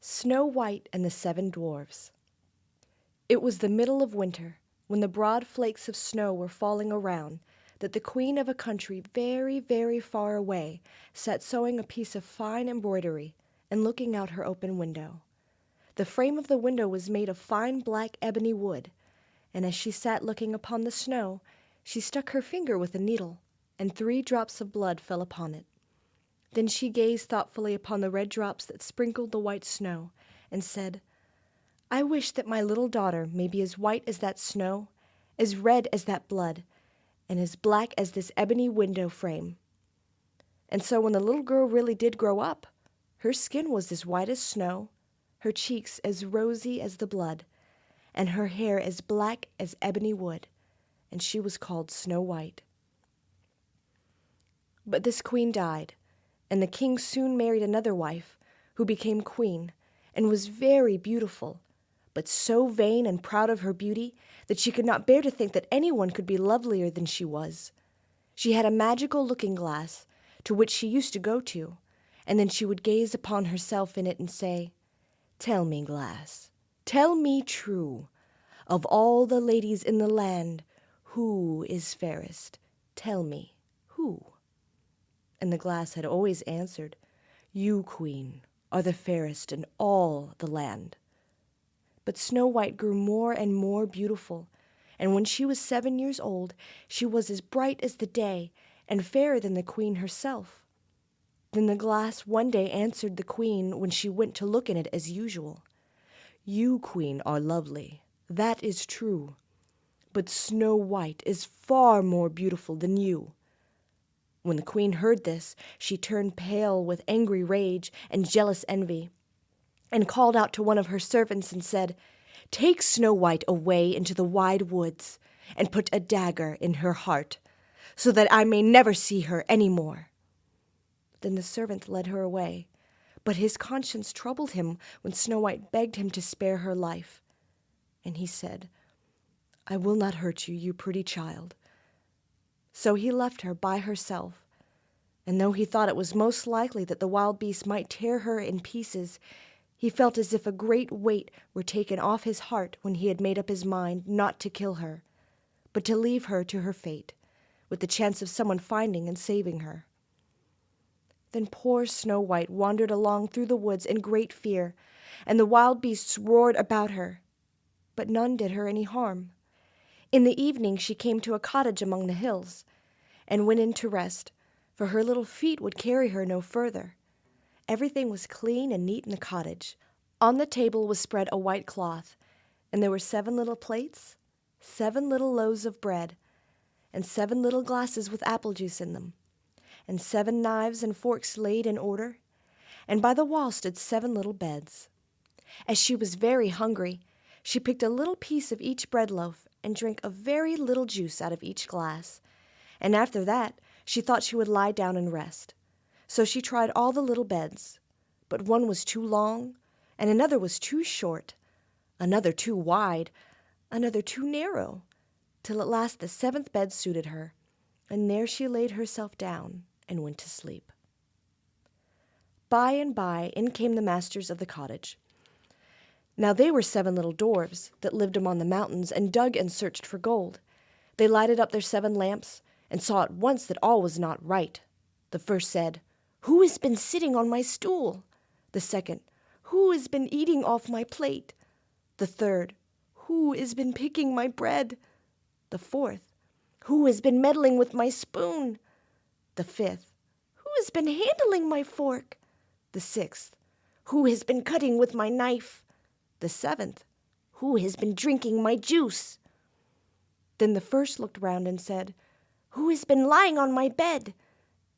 Snow White and the Seven Dwarfs. It was the middle of winter, when the broad flakes of snow were falling around, that the queen of a country very, very far away sat sewing a piece of fine embroidery and looking out her open window. The frame of the window was made of fine black ebony wood, and as she sat looking upon the snow, she stuck her finger with a needle, and 3 drops of blood fell upon it. Then she gazed thoughtfully upon the red drops that sprinkled the white snow, and said, "I wish that my little daughter may be as white as that snow, as red as that blood, and as black as this ebony window frame." And so when the little girl really did grow up, her skin was as white as snow, her cheeks as rosy as the blood, and her hair as black as ebony wood, and she was called Snow White. But this queen died, and the king soon married another wife, who became queen, and was very beautiful, but so vain and proud of her beauty that she could not bear to think that anyone could be lovelier than she was. She had a magical looking-glass, to which she used to go to, and then she would gaze upon herself in it and say, "Tell me, glass, tell me true, of all the ladies in the land, who is fairest? Tell me, who?" And the glass had always answered, "You, queen, are the fairest in all the land." But Snow White grew more and more beautiful, and when she was 7 years old, she was as bright as the day and fairer than the queen herself. Then the glass one day answered the queen when she went to look in it as usual, "You, queen, are lovely, that is true, but Snow White is far more beautiful than you." When the queen heard this, she turned pale with angry rage and jealous envy, and called out to one of her servants and said, "Take Snow White away into the wide woods, and put a dagger in her heart, so that I may never see her any more." Then the servant led her away, but his conscience troubled him when Snow White begged him to spare her life. And he said, "I will not hurt you, you pretty child." So he left her by herself, and though he thought it was most likely that the wild beast might tear her in pieces, he felt as if a great weight were taken off his heart when he had made up his mind not to kill her, but to leave her to her fate, with the chance of someone finding and saving her. Then poor Snow White wandered along through the woods in great fear, and the wild beasts roared about her, but none did her any harm. In the evening she came to a cottage among the hills, and went in to rest, for her little feet would carry her no further. Everything was clean and neat in the cottage. On the table was spread a white cloth, and there were 7 little plates, 7 little loaves of bread, and 7 little glasses with apple juice in them, and 7 knives and forks laid in order, and by the wall stood 7 little beds. As she was very hungry, she picked a little piece of each bread loaf and drank a very little juice out of each glass, and after that she thought she would lie down and rest. So she tried all the little beds, but one was too long, and another was too short, another too wide, another too narrow, till at last the 7th bed suited her, and there she laid herself down and went to sleep. By and by in came the masters of the cottage. Now they were 7 little dwarfs that lived among the mountains and dug and searched for gold. They lighted up their 7 lamps and saw at once that all was not right. The first said, "Who has been sitting on my stool?" The second, "Who has been eating off my plate?" The third, "Who has been picking my bread?" The fourth, "Who has been meddling with my spoon?" The fifth, "Who has been handling my fork?" The sixth, "Who has been cutting with my knife?" The seventh, "Who has been drinking my juice?" Then the first looked round and said, "Who has been lying on my bed?"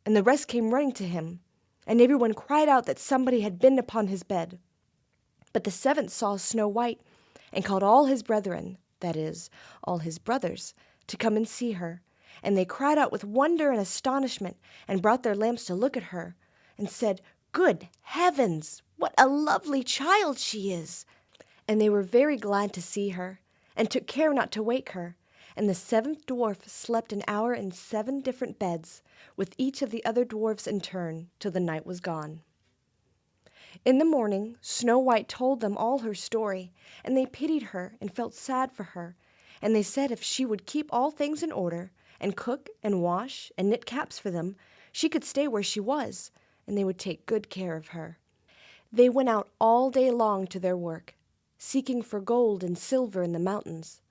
And the rest came running to him, and everyone cried out that somebody had been upon his bed. But the 7th saw Snow White, and called all his brethren, that is, all his brothers, to come and see her. And they cried out with wonder and astonishment, and brought their lamps to look at her, and said, "Good heavens, what a lovely child she is!" And they were very glad to see her, and took care not to wake her. And the 7th dwarf slept an hour in 7 different beds, with each of the other dwarfs in turn, till the night was gone. In the morning, Snow White told them all her story, and they pitied her and felt sad for her, and they said if she would keep all things in order, and cook and wash and knit caps for them, she could stay where she was, and they would take good care of her. They went out all day long to their work, seeking for gold and silver in the mountains.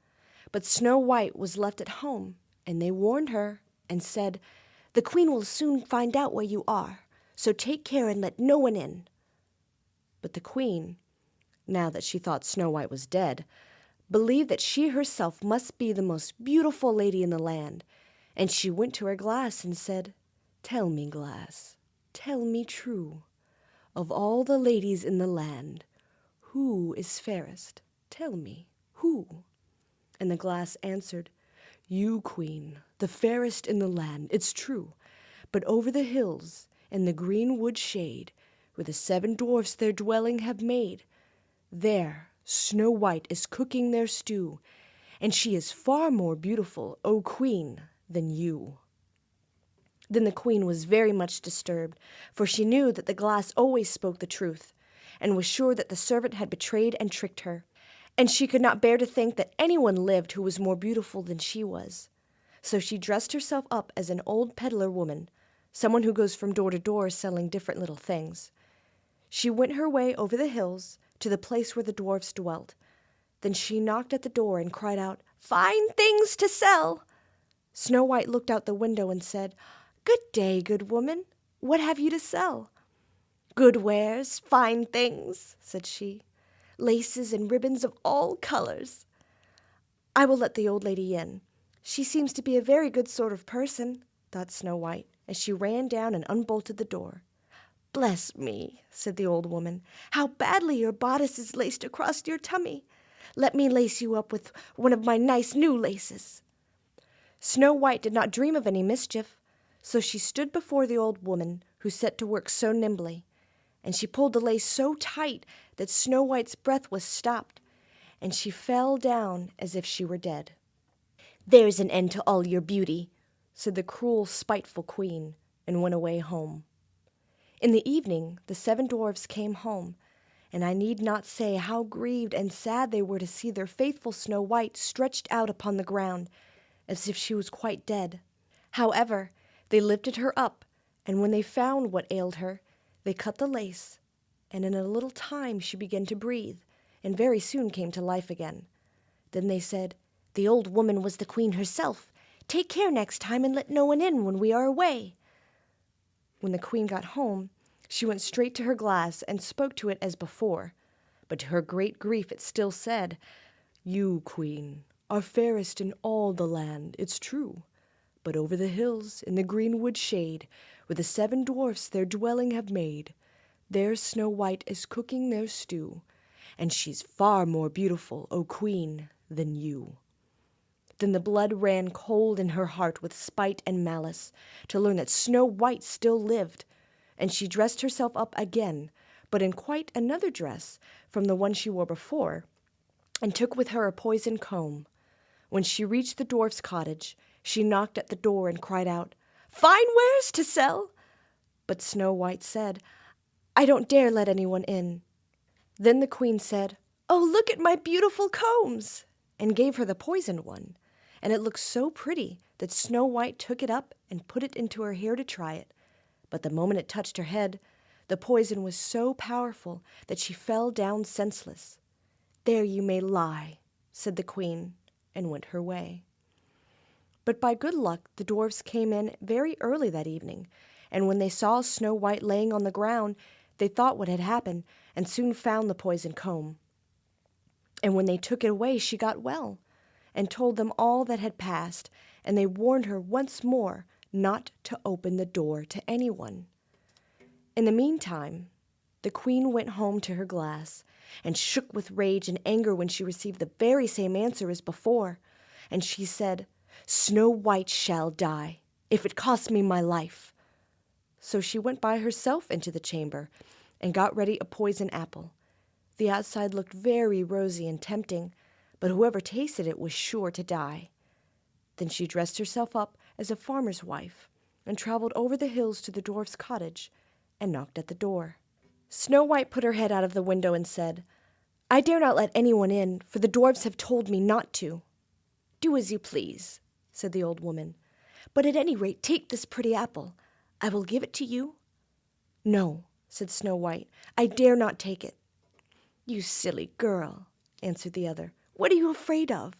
But Snow White was left at home, and they warned her and said, "The queen will soon find out where you are, so take care and let no one in." But the queen, now that she thought Snow White was dead, believed that she herself must be the most beautiful lady in the land, and she went to her glass and said, "Tell me, glass, tell me true, of all the ladies in the land, who is fairest? Tell me, who?" And the glass answered, "You, queen, the fairest in the land, it's true, but over the hills, in the green wood shade, where the 7 dwarfs their dwelling have made, there Snow White is cooking their stew, and she is far more beautiful, O queen, than you." Then the queen was very much disturbed, for she knew that the glass always spoke the truth, and was sure that the servant had betrayed and tricked her, and she could not bear to think that anyone lived who was more beautiful than she was. So she dressed herself up as an old peddler woman, someone who goes from door to door selling different little things. She went her way over the hills to the place where the dwarfs dwelt. Then she knocked at the door and cried out, "Fine things to sell!" Snow White looked out the window and said, "Good day, good woman. What have you to sell?" "Good wares, fine things," said she, "laces and ribbons of all colors." "I will let the old lady in. She seems to be a very good sort of person," thought Snow White, as she ran down and unbolted the door. "Bless me," said the old woman, "how badly your bodice is laced across your tummy. Let me lace you up with one of my nice new laces." Snow White did not dream of any mischief, so she stood before the old woman, who set to work so nimbly, and she pulled the lace so tight that Snow White's breath was stopped, and she fell down as if she were dead. "There's an end to all your beauty," said the cruel, spiteful queen, and went away home. In the evening the 7 dwarfs came home, and I need not say how grieved and sad they were to see their faithful Snow White stretched out upon the ground, as if she was quite dead. However, they lifted her up, and when they found what ailed her, they cut the lace, and in a little time she began to breathe, and very soon came to life again. Then they said, "The old woman was the queen herself. Take care next time and let no one in when we are away." When the queen got home, she went straight to her glass and spoke to it as before, but to her great grief it still said, "You, queen, are fairest in all the land, it's true, but over the hills, in the green wood shade, where the 7 dwarfs their dwelling have made, there Snow White is cooking their stew, and she's far more beautiful, O queen, than you." Then the blood ran cold in her heart with spite and malice, to learn that Snow White still lived, and she dressed herself up again, but in quite another dress from the one she wore before, and took with her a poisoned comb. When she reached the dwarf's cottage, she knocked at the door and cried out, "Fine wares to sell!" But Snow White said, "I don't dare let anyone in." Then the queen said, "Oh, look at my beautiful combs!" and gave her the poisoned one, and it looked so pretty that Snow White took it up and put it into her hair to try it. But the moment it touched her head, the poison was so powerful that she fell down senseless. "There you may lie," said the queen, and went her way. But by good luck the dwarfs came in very early that evening, and when they saw Snow White laying on the ground, they thought what had happened, and soon found the poisoned comb. And when they took it away, she got well, and told them all that had passed, and they warned her once more not to open the door to anyone. In the meantime, the queen went home to her glass, and shook with rage and anger when she received the very same answer as before, and she said, "Snow White shall die, if it costs me my life." So she went by herself into the chamber, and got ready a poisoned apple. The outside looked very rosy and tempting, but whoever tasted it was sure to die. Then she dressed herself up as a farmer's wife, and traveled over the hills to the dwarf's cottage, and knocked at the door. Snow White put her head out of the window and said, "I dare not let anyone in, for the dwarfs have told me not to." "Do as you please," said the old woman, "but at any rate take this pretty apple. I will give it to you." "No," said Snow White, "I dare not take it." "You silly girl," answered the other, "what are you afraid of?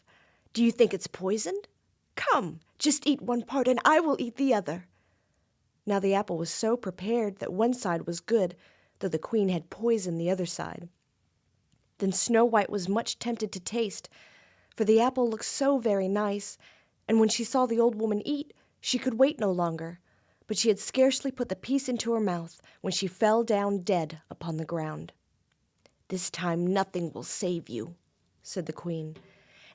Do you think it's poisoned? Come, just eat one part, and I will eat the other." Now the apple was so prepared that one side was good, though the queen had poisoned the other side. Then Snow White was much tempted to taste, for the apple looked so very nice, and when she saw the old woman eat, she could wait no longer, but she had scarcely put the piece into her mouth when she fell down dead upon the ground. "This time nothing will save you," said the queen,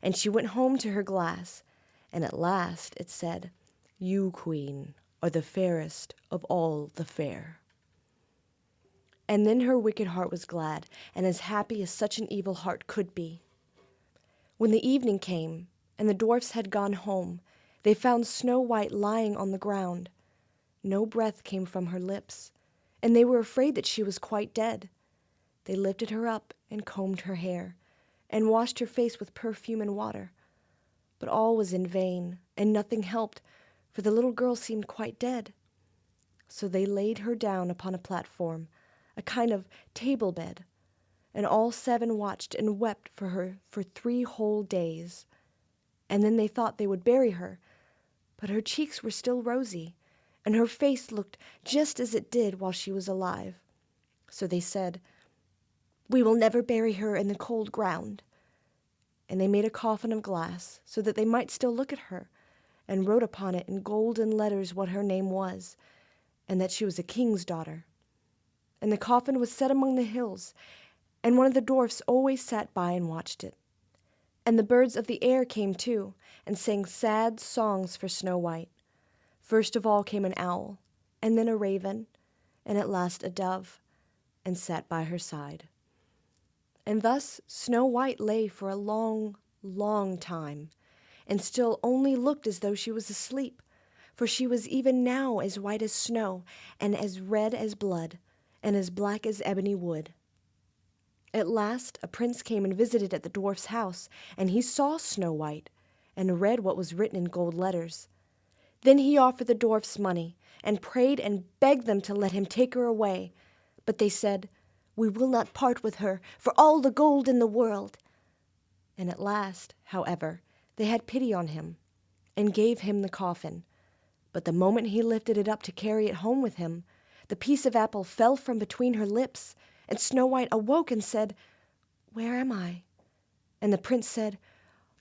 and she went home to her glass, and at last it said, "You, queen, are the fairest of all the fair." And then her wicked heart was glad, and as happy as such an evil heart could be. When the evening came, and the dwarfs had gone home, they found Snow White lying on the ground. No breath came from her lips, and they were afraid that she was quite dead. They lifted her up and combed her hair, and washed her face with perfume and water. But all was in vain, and nothing helped, for the little girl seemed quite dead. So they laid her down upon a platform, a kind of table bed, and all 7 watched and wept for her for 3 whole days. And then they thought they would bury her, but her cheeks were still rosy, and her face looked just as it did while she was alive. So they said, "We will never bury her in the cold ground." And they made a coffin of glass, so that they might still look at her, and wrote upon it in golden letters what her name was, and that she was a king's daughter. And the coffin was set among the hills, and one of the dwarfs always sat by and watched it. And the birds of the air came too, and sang sad songs for Snow White. First of all came an owl, and then a raven, and at last a dove, and sat by her side. And thus Snow White lay for a long, long time, and still only looked as though she was asleep, for she was even now as white as snow, and as red as blood, and as black as ebony wood. At last a prince came and visited at the dwarf's house, and he saw Snow White, and read what was written in gold letters. Then he offered the dwarfs money, and prayed and begged them to let him take her away. But they said, "We will not part with her for all the gold in the world." And at last, however, they had pity on him, and gave him the coffin. But the moment he lifted it up to carry it home with him, the piece of apple fell from between her lips, and Snow White awoke and said, "Where am I?" And the prince said,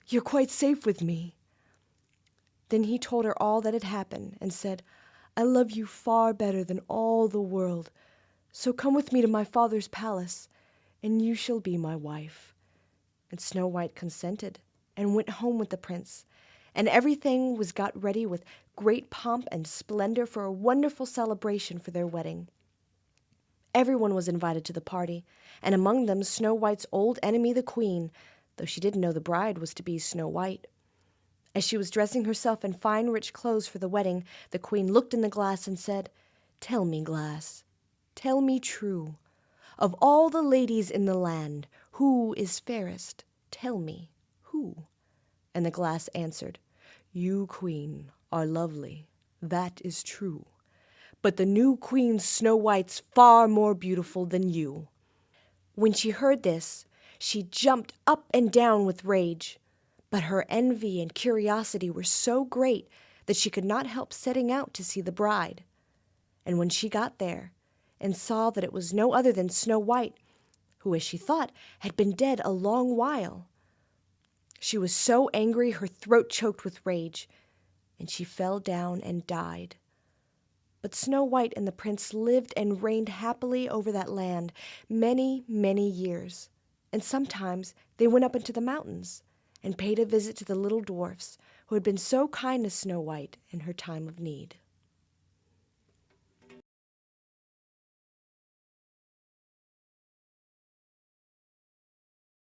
"You're quite safe with me." Then he told her all that had happened, and said, "I love you far better than all the world, so come with me to my father's palace, and you shall be my wife." And Snow White consented, and went home with the prince, and everything was got ready with great pomp and splendor for a wonderful celebration for their wedding. Everyone was invited to the party, and among them Snow White's old enemy, the queen, though she didn't know the bride was to be Snow White. As she was dressing herself in fine rich clothes for the wedding, the queen looked in the glass and said, "Tell me, glass, tell me true, of all the ladies in the land, who is fairest? Tell me, who?" And the glass answered, "You, queen, are lovely, that is true, but the new queen Snow White's far more beautiful than you." When she heard this, she jumped up and down with rage, but her envy and curiosity were so great that she could not help setting out to see the bride. And when she got there, and saw that it was no other than Snow White, who, as she thought, had been dead a long while, she was so angry her throat choked with rage, and she fell down and died. But Snow White and the prince lived and reigned happily over that land many, many years, and sometimes they went up into the mountains and paid a visit to the little dwarfs who had been so kind to Snow White in her time of need.